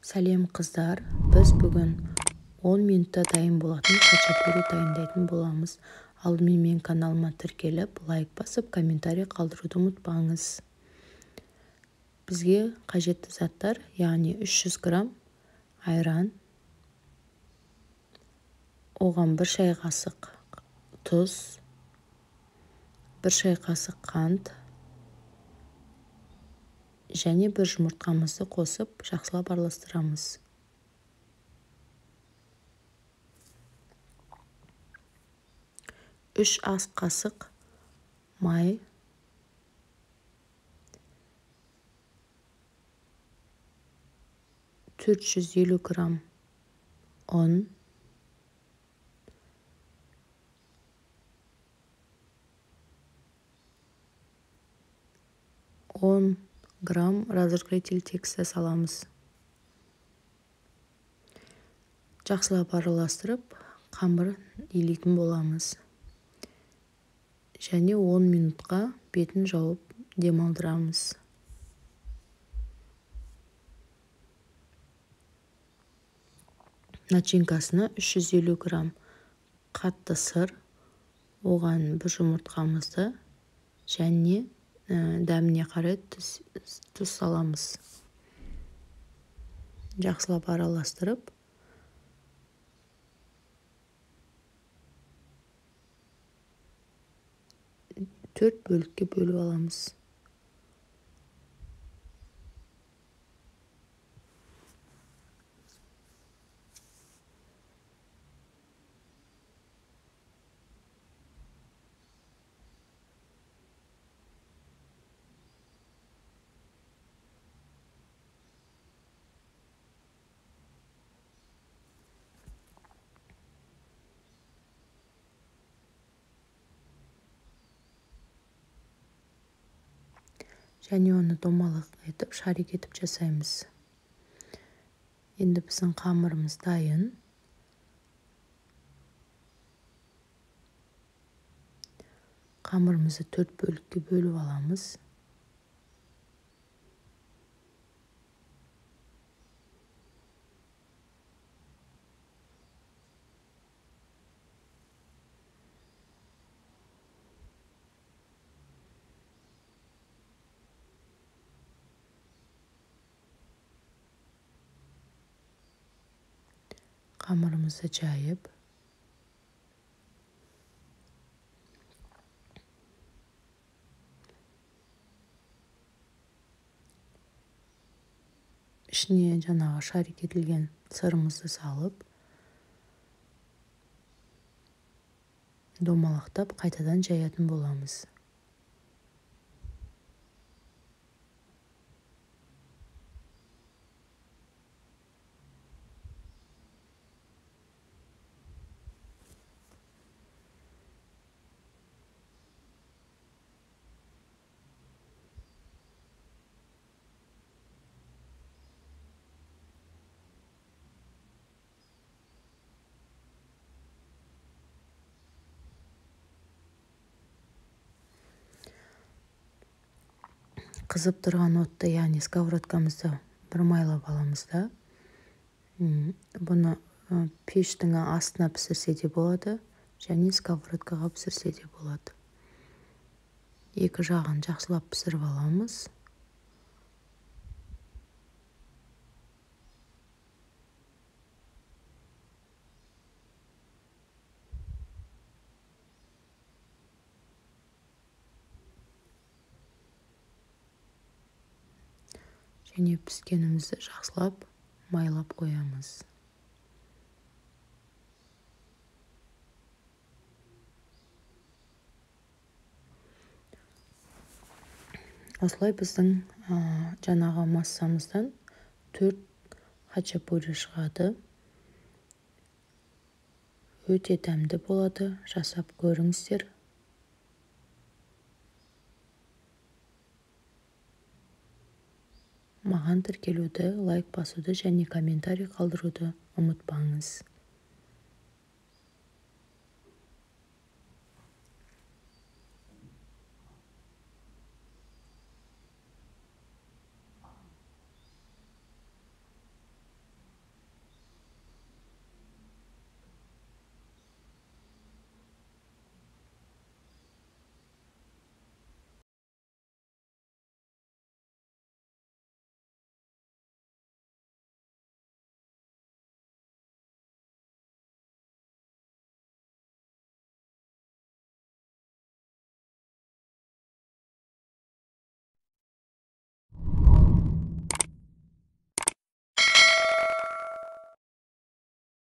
Сәлем қыздар, біз бүгін 10 минутта дайын болатын хачапури дайындайтын боламыз. Алдымен мен каналыма тіркеліп, лайк басып, комментарий қалдыруды ұмытпаңыз. Бізге қажетті заттар, яғни 300 грамм айран, оған 1 шай қасық тұз, 1 шай қасық қант және 1 жұмыртқамызды қосып, жақсылап араластырамыз. Үш ас қасық май, 450 грамм ұн, 10 грамм разрыхлитель текста саламыз. Жақсылап араластырып, қамыр илейтін боламыз. Және 10 минутқа бетін жауып демалдырамыз. Начинкасына 350 грамм қатты сыр, оған 1 жұмыртқамызды және дәміне қарай тұз саламыз. Жақсылап араластырып, төрт бөлікке бөліп аламыз. Және оны домалақ етіп, шарик етіп жасаймыз. Енді біздің қамырымыз дайын. Қамырымызды 4 бөлікке бөліп аламыз. Қамырымызды жайып, ішіне жаңағы шарик етілген сырымызды салып, домалақтап қайтадан жаятын боламыз. Қызып тұрған отты, яғни сковородкамызды бір майлап аламыз да. Бұны пештің астына пісірсе де болады, және сковородкаға пісірсе де болады. Екі жағын жақсылап пісіріп аламыз. Және піскенімізді жақсылап майлап қоямыз. Осылай біздің жаңағы массамыздан 4 хачапури шығады. Өте дәмді болады, жасап көріңіздер. Маған тіркелуді, лайк басуды және комментарий қалдыруды ұмытпаңыз.